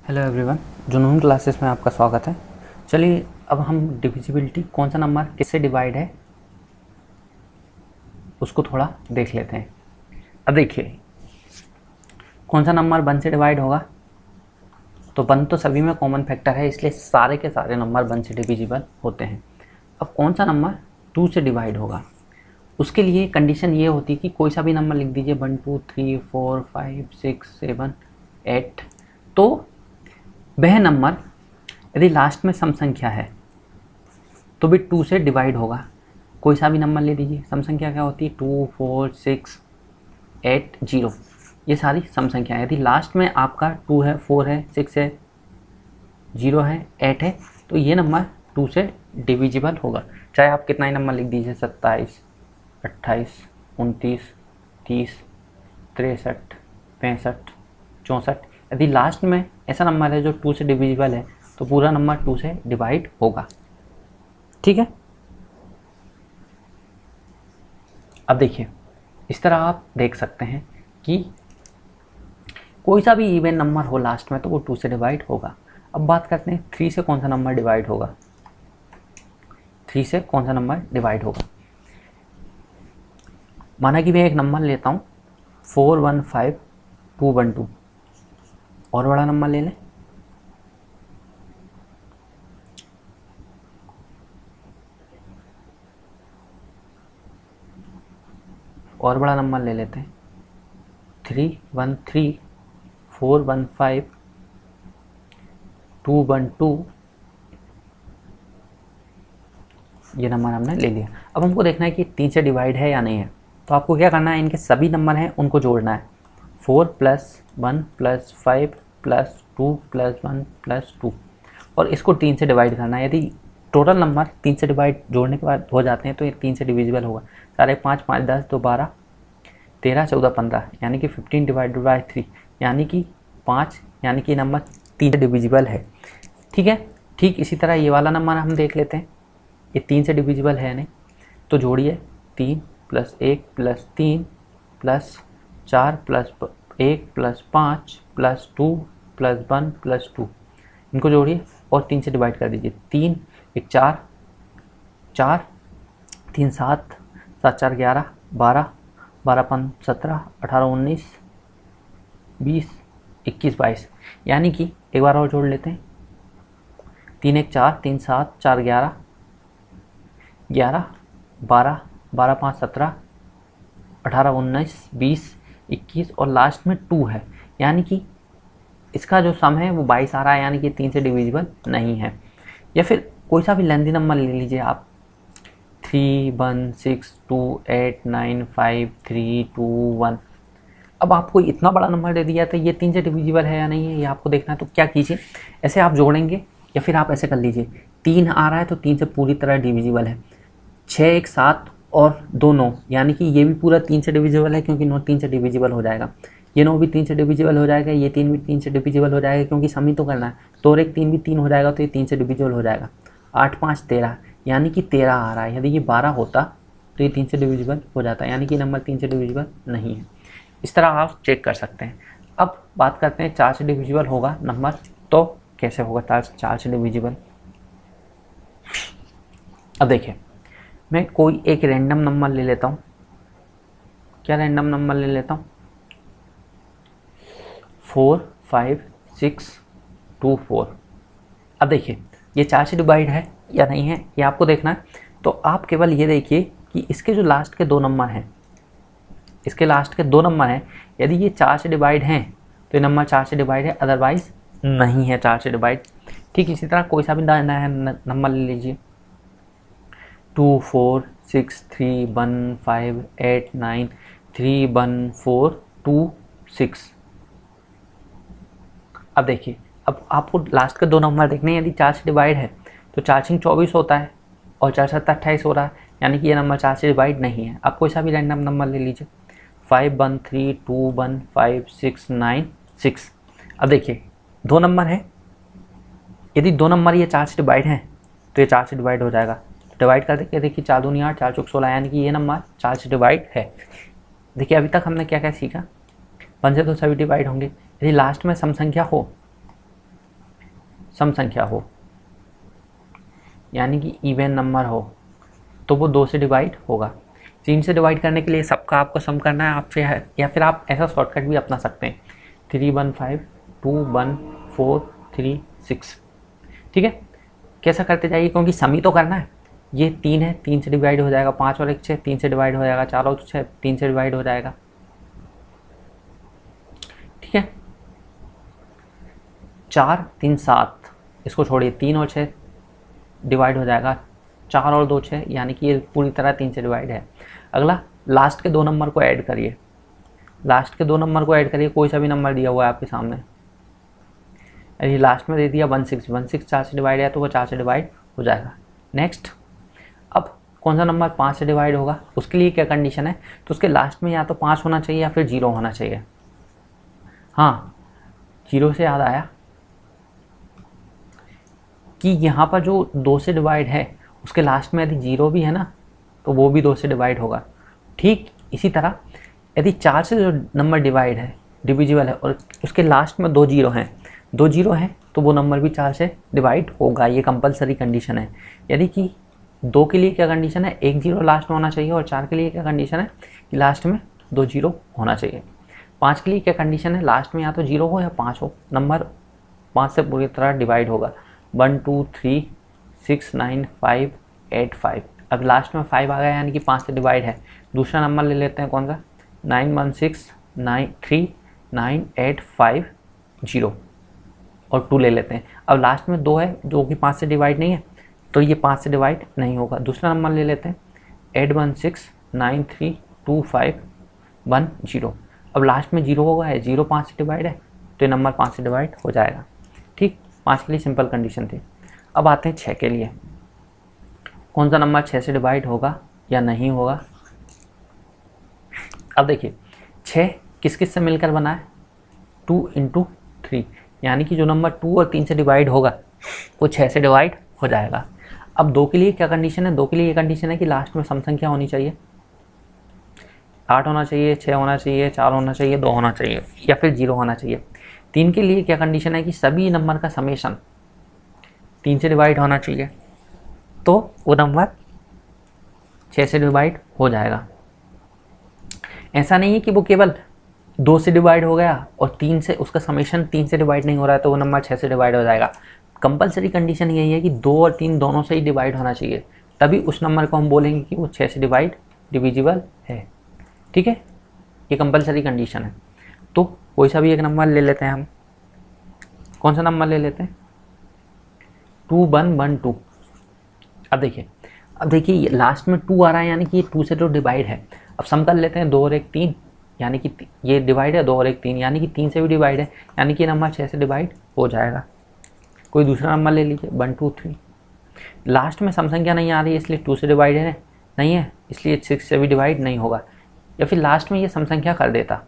Hello everyone, जुनून classes में आपका स्वागत है। चलिए अब हम डिविजिबिलिटी कौन सा नंबर किससे डिवाइड है उसको थोड़ा देख लेते हैं। अब देखिए कौन सा नंबर 1 से डिवाइड होगा, तो 1 तो सभी में कॉमन फैक्टर है, इसलिए सारे के सारे नंबर 1 से डिविजिबल होते हैं। अब कौन सा नंबर 2 से डिवाइड होगा, उसके लिए कंडीशन ये होती है कि कोई सा भी नंबर लिख दीजिए 1 2 3 4 5 6 7 8, तो वह नंबर यदि लास्ट में सम संख्या है तो भी 2 से डिवाइड होगा। कोई सा भी नंबर ले लीजिए, सम संख्या क्या होती है 2 4 6 8 0, ये सारी सम संख्या है। यदि लास्ट में आपका 2 है 4 है 6 है 0 है 8 है तो ये नंबर 2 से डिविजिबल होगा, चाहे आप कितना ही नंबर लिख दीजिए 27 28 29 30 63 65 64। यदि लास्ट में ऐसा नंबर है जो 2 से डिविजिबल है तो पूरा नंबर 2 से डिवाइड होगा। ठीक है, अब देखिए इस तरह आप देख सकते हैं कि कोई सा भी इवन नंबर हो लास्ट में तो वो 2 से डिवाइड होगा। अब बात करते हैं 3 से कौन सा नंबर डिवाइड होगा। 3 से कौन सा नंबर डिवाइड होगा, माना कि मैं एक नंबर लेता हूँ 415 212, और बड़ा नंबर ले लें और बड़ा नंबर ले लेते हैं 313 415 212, ये नंबर हमने ले लिया। अब हमको देखना है कि 3 से डिवाइड है या नहीं है, तो आपको क्या करना है, इनके सभी नंबर हैं उनको जोड़ना है। 4 + 1 + 5 + 2 + 1 + 2, और इसको 3 से डिवाइड करना है। यदि टोटल नंबर 3 से डिवाइड जोड़ने के बाद हो जाते हैं तो ये 3 से डिविजिबल होगा। 4 1 5 5 10 2 12 13 14 15, यानी कि 15 / 3 यानी कि 5, यानी कि नंबर 3 से डिविजिबल है। ठीक है, ठीक इसी तरह ये वाला नंबर हम देख लेते हैं, ये 3 से डिविजिबल है नहीं, तो जोड़िए 3 + 1 + 3 + 4 + 1 + 5 + 2 + 1 + 2, इनको जोड़िए और 3 से डिवाइड कर दीजिए। 3 1 4 4 3 7 7 4 11 12 12 5 17 18 19 20 21 22, यानी कि एक बार और जोड़ लेते हैं। 3 1 4 3 7 4 11 11 12 12 5 17 18 19 20 21 और लास्ट में 2 है, यानी कि इसका जो सम है वो 22 आ रहा है, यानी कि 3 से डिविजिबल नहीं है। या फिर कोई सा भी लेंदी नंबर ले लीजिए आप 3 1 6 2 8 9 5 3 2 1। अब आपको इतना बड़ा नंबर दे दिया तो ये 3 से डिविजिबल है या नहीं है ये आपको देखना है, तो क्या कीजिए, ऐसे आप जोड़ेंगे या फिर आप ऐसे कर लीजिए 3 आ रहा है तो 3 से पूरी तरह डिविजिबल है। 6 1 7 और 2 9, यानी कि ये भी पूरा 3 से डिविजिबल है क्योंकि 9 3 से डिविजिबल हो जाएगा। ये 9 भी 3 से डिविजिबल हो जाएगा, ये 3 भी 3 से डिविजिबल हो जाएगा क्योंकि सम ही तो करना है। तो और एक 3 भी 3 हो जाएगा तो ये 3 से डिविजिबल हो जाएगा। 8 5 13, यानी कि 13 आ रहा है। यदि ये 12 होता तो ये 3 से डिविजिबल हो जाता, यानी कि नंबर 3 से डिविजिबल नहीं है। इस तरह आप चेक कर सकते हैं। अब बात करते हैं 4 से डिविजिबल होगा नंबर, तो कैसे होगा 4 से डिविजिबल। अब देखिए मैं कोई एक रैंडम नंबर ले लेता हूँ। क्या रैंडम नंबर ले लेता हूँ 4 5 6 2 4। अब देखिए ये 4 से डिवाइड है या नहीं है ये आपको देखना है, तो आप केवल ये देखिए कि इसके जो लास्ट के 2 नंबर हैं, इसके लास्ट के 2 नंबर हैं, यदि ये 4 से डिवाइड हैं तो ये नंबर 4 से डिवाइड है, अदरवाइज नहीं है 4 से डिवाइड। ठीक इसी तरह कोई सा भी नया नंबर ले लीजिए 2 4 6 3 1 5 8 9 3 1 4 2 6। अब देखिए अब आपको लास्ट के 2 नंबर देखने हैं। यदि 4 से डिवाइड है तो 4 6 24 होता है और 4 7 28 हो रहा है, यानी कि ये नंबर 4 से डिवाइड नहीं है। आप कोई सा भी रैंडम नंबर ले लीजिए 5 1 3 2 1 5 6 9 6। अब देखिए 2 नंबर है, यदि 2 नंबर ये 4 से डिवाइड हैं तो ये 4 से डिवाइड हो जाएगा। डिवाइड कर देखिए, देखिए 4 दूनी 8 4 चौक 16, यानी कि ये नंबर 4 से डिवाइड है। देखिए अभी तक हमने क्या क्या सीखा, 1 से तो सभी डिवाइड होंगे। यदि लास्ट में सम संख्या हो सम संख्या हो, यानी कि इवन नंबर हो, तो वो 2 से डिवाइड होगा। 3 से डिवाइड करने के लिए सबका आपको सम करना है आपसे है, या फिर आप ऐसा शॉर्टकट भी अपना सकते हैं 3 1 5 2 1 4 3 6। ठीक है, कैसा करते जाइए क्योंकि सम ही तो करना है। ये 3 है, 3 से डिवाइड हो जाएगा, 5 और 1 6, 3 से डिवाइड हो जाएगा, 4 और 6 3 से डिवाइड हो जाएगा। ठीक है, 4 3 7, इसको छोड़िए, 3 और 6 डिवाइड हो जाएगा, 4 और 2 6, यानी कि ये पूरी तरह 3 से डिवाइड है। अगला लास्ट के 2 नंबर को ऐड करिए, लास्ट के 2 नंबर को ऐड करिए, कोई सा भी नंबर दिया हुआ है आपके सामने। यदि लास्ट में दे दिया 16, 16 4 से डिवाइड है तो वो 4 से डिवाइड हो जाएगा। नेक्स्ट, अब कौन सा नंबर 5 से डिवाइड होगा, उसके लिए क्या कंडीशन है, तो उसके लास्ट में या तो 5 होना चाहिए या फिर 0 होना चाहिए। हाँ, 0 से याद आया कि यहाँ पर जो 2 से डिवाइड है उसके लास्ट में यदि 0 भी है ना, तो वो भी 2 से डिवाइड होगा। ठीक इसी तरह यदि 4 से जो नंबर डिवाइड है, डिविजिबल है, और उसके लास्ट में 2 0 हैं, 2 0 हैं, तो वो नंबर भी 4 से डिवाइड होगा। ये कंपलसरी कंडीशन है। यदि कि 2 के लिए क्या कंडीशन है, 1 0 लास्ट में होना चाहिए, और 4 के लिए क्या कंडीशन है कि लास्ट में 2 0 होना चाहिए। 5 के लिए क्या कंडीशन है, लास्ट में या तो 0 हो या 5 हो, नंबर 5 से पूरी तरह डिवाइड होगा। 1 2 3 6 9 5 8 5। अब लास्ट में 5 आ गया यानी कि 5 से डिवाइड है। दूसरा नंबर ले लेते हैं, कौन सा, 9 1 6 9 3 9 8 5 0 और 2 ले लेते हैं। अब लास्ट में 2 है जो कि 5 से डिवाइड नहीं है, तो ये 5 से डिवाइड नहीं होगा। दूसरा नंबर ले लेते हैं 8 1 6 9 3 2 5 1 0। अब लास्ट में 0 होगा, 0 5 से डिवाइड है, तो ये नंबर 5 से डिवाइड हो जाएगा। ठीक, 5 के लिए सिंपल कंडीशन थी। अब आते हैं 6 के लिए, कौन सा नंबर 6 से डिवाइड होगा या नहीं होगा। अब देखिए 6 किस किस से मिलकर बना है, 2 × 3, यानी कि जो नंबर 2 और 3 से डिवाइड होगा वो 6 से डिवाइड हो जाएगा। अब 2 के लिए क्या कंडीशन है, 2 के लिए ये कंडीशन है कि लास्ट में सम संख्या होनी चाहिए, 8 होना चाहिए, 6 होना चाहिए, 4 होना चाहिए, 2 होना चाहिए, या फिर 0 होना चाहिए। 3 के लिए क्या कंडीशन है कि सभी नंबर का समेशन 3 से डिवाइड होना चाहिए, तो वो नंबर 6 से डिवाइड हो जाएगा। ऐसा नहीं है कि वो केवल 2 से डिवाइड हो गया और 3 से उसका समेशन 3 से डिवाइड नहीं हो रहा है तो वो नंबर 6 से डिवाइड हो जाएगा। कंपलसरी कंडीशन यही है कि 2 और 3 दोनों से ही डिवाइड होना चाहिए, तभी उस नंबर को हम बोलेंगे कि वो 6 से डिविजिबल है। ठीक है, ये कंपलसरी कंडीशन है। तो कोई सा भी एक नंबर ले लेते हैं हम, कौन सा नंबर ले लेते हैं, 2 1 1 2। अब देखिए लास्ट में 2 आ रहा है यानी कि ये 2 से तो डिवाइड है। अब सम कर लेते हैं, 2 और 1 3, यानी कि ये डिवाइड है, 2 और 1 3, यानी कि 3 से भी डिवाइड है, यानी कि नंबर 6 से डिवाइड हो जाएगा। कोई दूसरा नंबर ले लीजिए, 1 2 3। लास्ट में सम संख्या नहीं आ रही है इसलिए 2 से डिवाइड है नहीं है, इसलिए 6 से भी डिवाइड नहीं होगा। या फिर लास्ट में ये सम संख्या कर देता,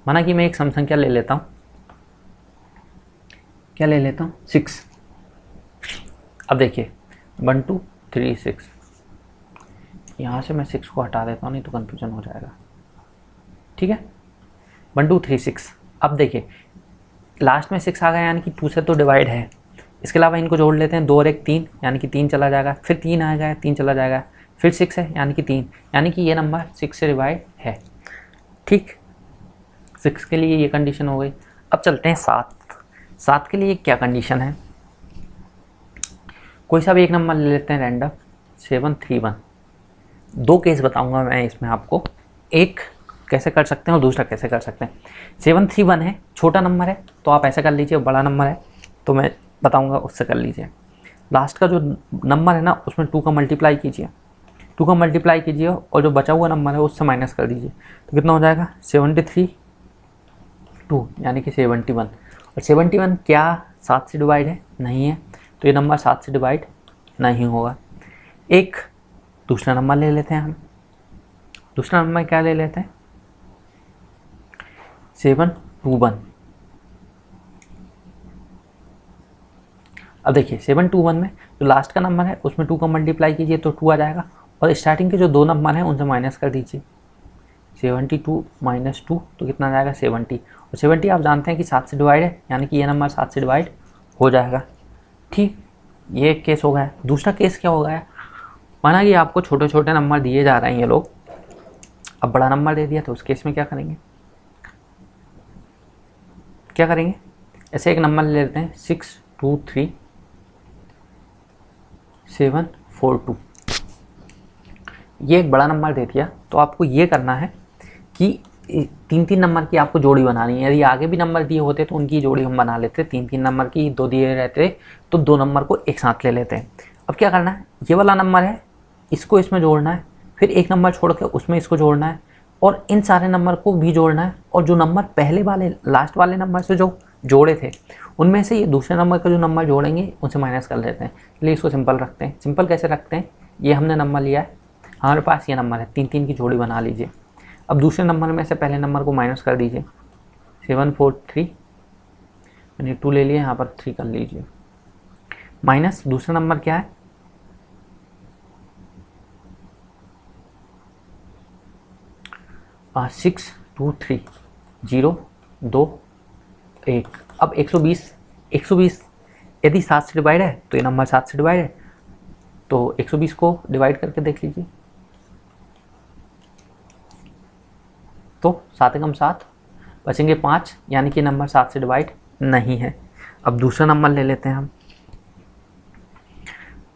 माना कि मैं एक सम संख्या ले लेता हूँ, क्या ले लेता हूँ, 6। अब देखिए 1 2 3 6, यहाँ से मैं 6 को हटा देता हूँ, नहीं तो कंफ्यूजन हो जाएगा। ठीक है, 1 2 3 6। अब देखिए लास्ट में 6 आ गया यानी कि 2 से तो डिवाइड है। इसके अलावा इनको जोड़ लेते हैं, 2 और 1 3, यानी कि 3 चला जाएगा, फिर 3 आ गया, 3 चला जाएगा, फिर 6 है यानी कि 3, यानी कि ये नंबर 6 से डिवाइड है। ठीक, 6 के लिए ये कंडीशन हो गई। अब चलते हैं 7 के लिए क्या कंडीशन है, कोई सा भी एक नंबर ले लेते हैं रैंडम, 7 3 1। 2 केस बताऊंगा मैं इसमें आपको, एक कैसे कर सकते हैं और दूसरा कैसे कर सकते हैं। 7 3 1 है, छोटा नंबर है तो आप ऐसा कर लीजिए, बड़ा नंबर है तो मैं बताऊंगा उससे कर लीजिए। लास्ट का जो नंबर है ना उसमें 2 का मल्टीप्लाई कीजिए, 2 का मल्टीप्लाई कीजिए और जो बचा हुआ नंबर है उससे माइनस कर दीजिए, तो कितना हो जाएगा 73 2, यानी कि 71। और 71 क्या 7 से डिवाइड है, नहीं है, तो ये नंबर 7 से डिवाइड नहीं होगा। एक दूसरा नंबर ले लेते हैं हम, दूसरा नंबर क्या ले लेते हैं, 7 2 1। अब देखिए 7 2 1 में जो लास्ट का नंबर है उसमें 2 का मल्टीप्लाई कीजिए तो 2 आ जाएगा, और स्टार्टिंग के जो 2 नंबर हैं उनसे माइनस कर दीजिए, 72 - 2 तो कितना आ जाएगा 70। और 70 आप जानते हैं कि 7 से डिवाइड है, यानी कि ये नंबर 7 से डिवाइड हो जाएगा। ठीक, ये एक केस हो गया। दूसरा केस क्या हो गया है, माना कि आपको छोटे छोटे नंबर दिए जा रहे हैं ये लोग, अब बड़ा नंबर दे दिया, तो उस केस में क्या करेंगे, ऐसे एक नंबर ले लेते हैं 623 742। ये एक बड़ा नंबर दे दिया, तो आपको ये करना है कि 3-3 नंबर की आपको जोड़ी बनानी है। यदि आगे भी नंबर दिए होते तो उनकी जोड़ी हम बना लेते, 3-3 नंबर की 2 दिए रहते तो 2 नंबर को एक साथ ले लेते हैं। अब क्या करना है, ये वाला नंबर है, इसको इसमें जोड़ना है, फिर एक नंबर छोड़ के उसमें इसको जोड़ना है, और इन सारे नंबर को भी जोड़ना है, और जो नंबर पहले वाले लास्ट वाले नंबर से जो जोड़े थे उनमें से ये दूसरे नंबर का जो नंबर जोड़ेंगे उनसे माइनस कर लेते हैं। चलिए इसको सिंपल रखते हैं। सिंपल कैसे रखते हैं, ये हमने नंबर लिया है, हमारे पास ये नंबर है, 3-3 की जोड़ी बना लीजिए। अब दूसरे नंबर में से पहले नंबर को माइनस कर दीजिए, 743, मैंने 2 ले लिया, यहाँ पर 3 कर लीजिए, माइनस दूसरा नंबर क्या है, 623 0 2 1। अब 120 यदि 7 से डिवाइड है तो ये नंबर 7 से डिवाइड है, तो 120 को डिवाइड करके देख लीजिए, तो 7 एकम 7, बचेंगे 5, यानी कि नंबर 7 से डिवाइड नहीं है। अब दूसरा नंबर ले लेते हैं हम।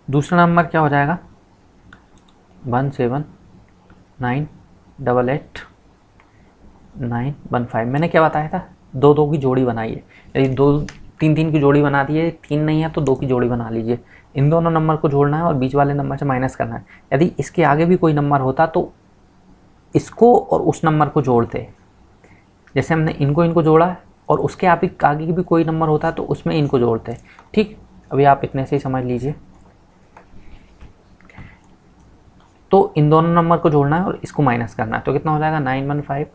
दूसरा नंबर क्या हो जाएगा, 17988 मैंने क्या बताया था, 2-2 की जोड़ी बनाइए। यदि 2-3-3 की जोड़ी बना दिए, 3 नहीं है तो 2 की जोड़ी बना लीजिए। इन दोनों नंबर को जोड़ना है और बीच वाले नंबर से माइनस करना है। यदि इसके आगे भी कोई नंबर होता तो इसको और उस नंबर को जोड़ते, जैसे हमने इनको जोड़ा, और उसके आगे भी कोई नंबर होता तो उसमें इनको जोड़ते। ठीक, अभी आप इतने से ही समझ लीजिए। तो इन दोनों नंबर को जोड़ना है और इसको माइनस करना है, तो कितना हो जाएगा, 915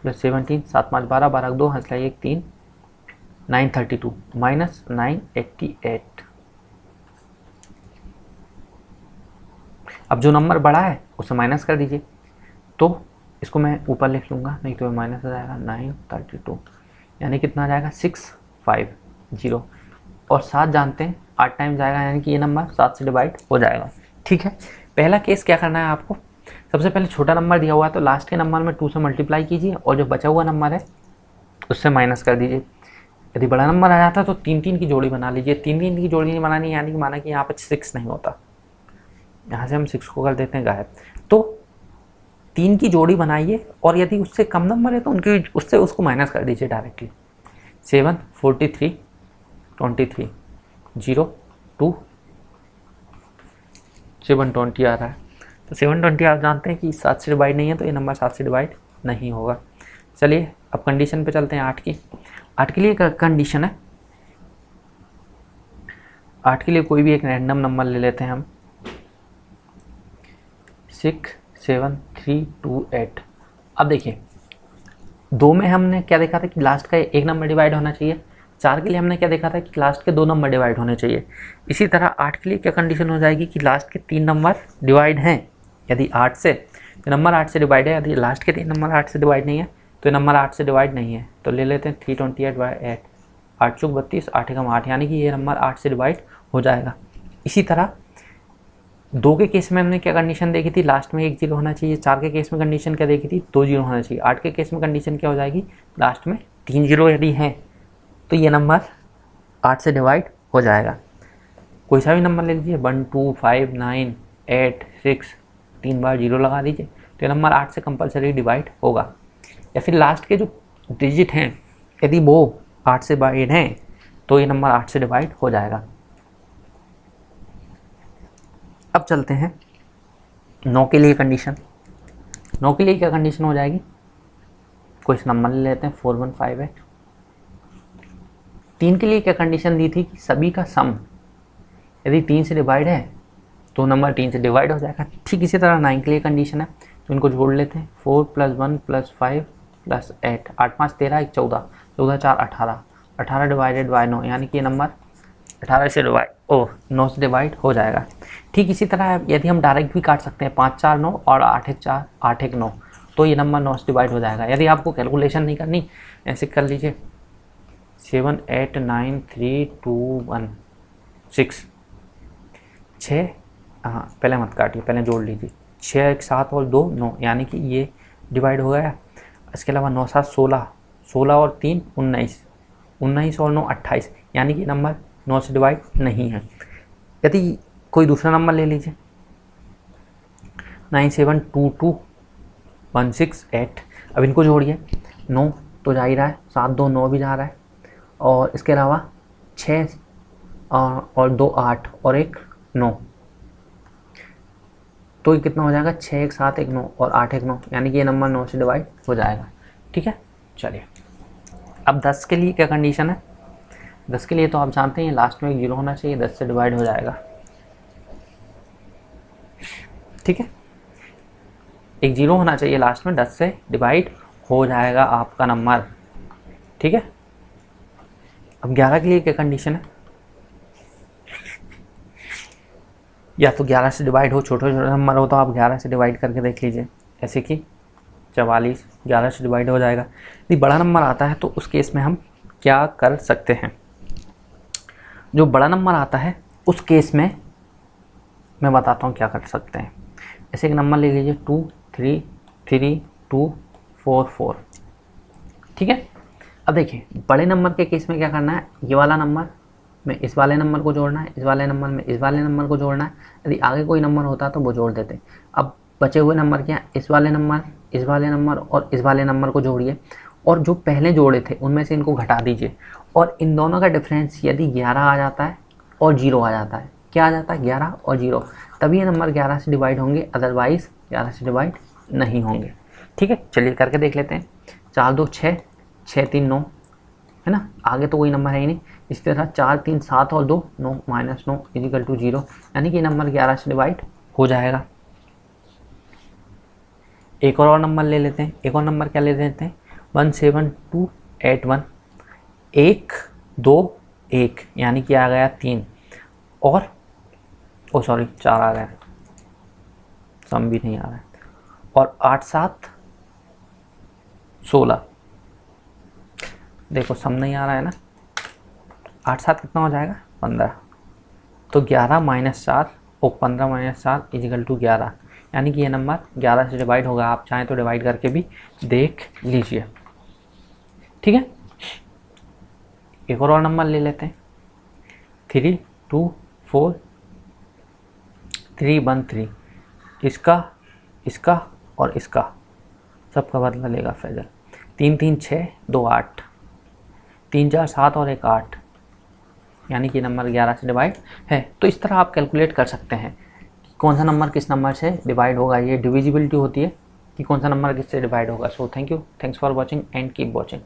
प्लस 17, 7 5 12, 12 2 हंस लाइए 1 3, 932 माइनस 988। अब जो नंबर बड़ा है उसे माइनस कर दीजिए, तो इसको मैं ऊपर लिख लूँगा, नहीं तो माइनस हो जाएगा 932, यानी कितना आ जाएगा 650, और 7 जानते हैं 8 टाइम जाएगा, यानी कि ये नंबर 7 से डिवाइड हो जाएगा। ठीक है, पहला केस क्या करना है आपको, सबसे पहले छोटा नंबर दिया हुआ है तो लास्ट के नंबर में 2 से मल्टीप्लाई कीजिए, और जो बचा हुआ नंबर है उससे माइनस कर दीजिए। यदि बड़ा नंबर आ जाता तो 3-3 की जोड़ी बना लीजिए। 3-3 की जोड़ी नहीं बनानी, यानी कि माना कि यहाँ पर 6 नहीं होता, यहाँ से हम 6 को कर देते हैं गायब। तो 3 की जोड़ी बनाइए, और यदि उससे कम नंबर है तो उससे उसको माइनस कर दीजिए डायरेक्टली। 743 23 0 2 720 आ रहा है, तो 720 आप जानते हैं कि 7 से डिवाइड नहीं है, तो ये नंबर 7 से डिवाइड नहीं होगा। चलिए अब कंडीशन पे चलते हैं। 8 के लिए कंडीशन है, 8 के लिए कोई भी एक रैंडम नंबर ले लेते हैं हम, 67328। अब देखिए, 2 में हमने क्या देखा था कि लास्ट का एक नंबर डिवाइड होना चाहिए, 4 के लिए हमने क्या देखा था कि लास्ट के 2 नंबर डिवाइड होने चाहिए। इसी तरह 8 के लिए क्या कंडीशन हो जाएगी कि लास्ट के 3 नंबर डिवाइड हैं। यदि 8 से तो नंबर 8 से डिवाइड है, यदि लास्ट के 3 नंबर 8 से डिवाइड नहीं है तो नंबर 8 से डिवाइड नहीं है, तो ले लेते हैं 328/8, 8 चौक 32, 8 एकम 8, यानी कि ये नंबर 8 से डिवाइड हो जाएगा। इसी तरह 2 के केस में हमने क्या कंडीशन देखी थी, लास्ट में 1 0 होना चाहिए। 4 के केस में कंडीशन क्या देखी थी, 2 0 होना चाहिए। 8 के केस में कंडीशन क्या हो जाएगी, लास्ट में 3 0 यदि है तो ये नंबर 8 से डिवाइड हो जाएगा। कोई सा भी नंबर ले लीजिए, 1 2 5 9 8 6, 3 बार 0 लगा दीजिए, तो ये नंबर 8 से कंपलसरी डिवाइड होगा। या फिर लास्ट के जो डिजिट हैं यदि वो 8 से डिवाइड हैं तो ये नंबर 8 से डिवाइड हो जाएगा। अब चलते हैं 9 के लिए कंडीशन। 9 के लिए क्या कंडीशन हो जाएगी, कोई नंबर ले लेते हैं 4158। 3 के लिए क्या कंडीशन दी थी कि सभी का सम यदि 3 से डिवाइड है तो नंबर 3 से डिवाइड हो जाएगा। ठीक इसी तरह 9 के लिए कंडीशन है, तो इनको जोड़ लेते हैं, 4 + 1 + 5 + 8, 8 5 13, 1 14, 14 4 18, 18 डिवाइडेड बाय 9, यानी कि ये नंबर 9 से डिवाइड हो जाएगा। ठीक इसी तरह यदि हम डायरेक्ट भी काट सकते हैं, 5 4 9 और 8 1 4, 8 1 9, तो ये नंबर 9 से डिवाइड हो जाएगा। यदि आपको कैलकुलेशन नहीं करनी, ऐसे कर लीजिए, 7 8 9 3 2 1 6 6, हाँ पहले मत काटिए, पहले जोड़ लीजिए। 6 1 7 और 2 9, यानी कि ये डिवाइड हो गया। इसके अलावा 9 7 16, 16 और 3 19, 19 और 9 28, यानी कि नंबर 9 से डिवाइड नहीं है। यदि कोई दूसरा नंबर ले लीजिए 972216 8, अब इनको जोड़िए। 9 तो जा ही रहा है, 7 2 9 भी जा रहा है, और इसके अलावा 6 और 2 8 और 1 9, तो ये कितना हो जाएगा 6 1 7 1 9 और 8 1 9, यानी कि ये नंबर 9 से डिवाइड हो जाएगा। ठीक है, चलिए अब 10 के लिए क्या कंडीशन है। 10 के लिए तो आप जानते हैं लास्ट में एक 0 होना चाहिए, 10 से डिवाइड हो जाएगा। ठीक है, एक 0 होना चाहिए लास्ट में, 10 से डिवाइड हो जाएगा आपका नंबर। ठीक है, अब 11 के लिए क्या कंडीशन है। या तो 11 से डिवाइड हो, छोटे छोटे नंबर हो तो आप 11 से डिवाइड करके देख लीजिए, जैसे कि 44 11 से डिवाइड हो जाएगा। यदि बड़ा नंबर आता है तो उस केस में हम क्या कर सकते हैं। जो बड़ा नंबर आता है उस केस में मैं बताता हूँ क्या कर सकते हैं। ऐसे एक नंबर ले लीजिए 2 3 3 2 4 4। ठीक है, अब देखिए बड़े नंबर के केस में क्या करना है, ये वाला नंबर में इस वाले नंबर को जोड़ना है, इस वाले नंबर में इस वाले नंबर को जोड़ना है। यदि आगे कोई नंबर होता तो वो जोड़ देते। अब बचे हुए नंबर क्या, इस वाले नंबर, इस वाले नंबर और इस वाले नंबर को जोड़िए, और जो पहले जोड़े थे उनमें से इनको घटा दीजिए, और इन दोनों का डिफरेंस यदि 11 आ जाता है और 0 आ जाता है, क्या आ जाता है 11 और 0, तभी ये नंबर 11 से डिवाइड होंगे, अदरवाइज 11 से डिवाइड नहीं होंगे। ठीक है, चलिए करके देख लेते हैं। 4 2 6 6 3 9, है ना, आगे तो कोई नंबर है ही नहीं। इसी तरह 4 3 7 और 2 9 -9 इजिकल टू 0, यानी कि नंबर 11 से डिवाइड हो जाएगा। एक और नंबर ले लेते हैं। एक और नंबर क्या ले लेते हैं 17281, 1 2 1, यानी कि आ गया 3 और 4 आ गया, सम भी नहीं आ रहा है, और 8 7 16, देखो सम नहीं आ रहा है ना, 8 7 कितना हो जाएगा 15, तो 11 -4 और 15 -4 इजिकल टू 11, यानी कि ये नंबर 11 से डिवाइड होगा। आप चाहें तो डिवाइड करके भी देख लीजिए। ठीक है, एक और नंबर ले लेते हैं 3 2 4 3 1 3, इसका इसका और इसका सबका बदला लेगा फैजल। 3 3 6 2 8, 3 4 7 और 1 8, यानी कि नंबर 11 से डिवाइड है। तो इस तरह आप कैलकुलेट कर सकते हैं कि कौन सा नंबर किस नंबर से डिवाइड होगा। ये डिविजिबिलिटी होती है कि कौन सा नंबर किससे डिवाइड होगा। So thank you, thanks for watching and keep watching.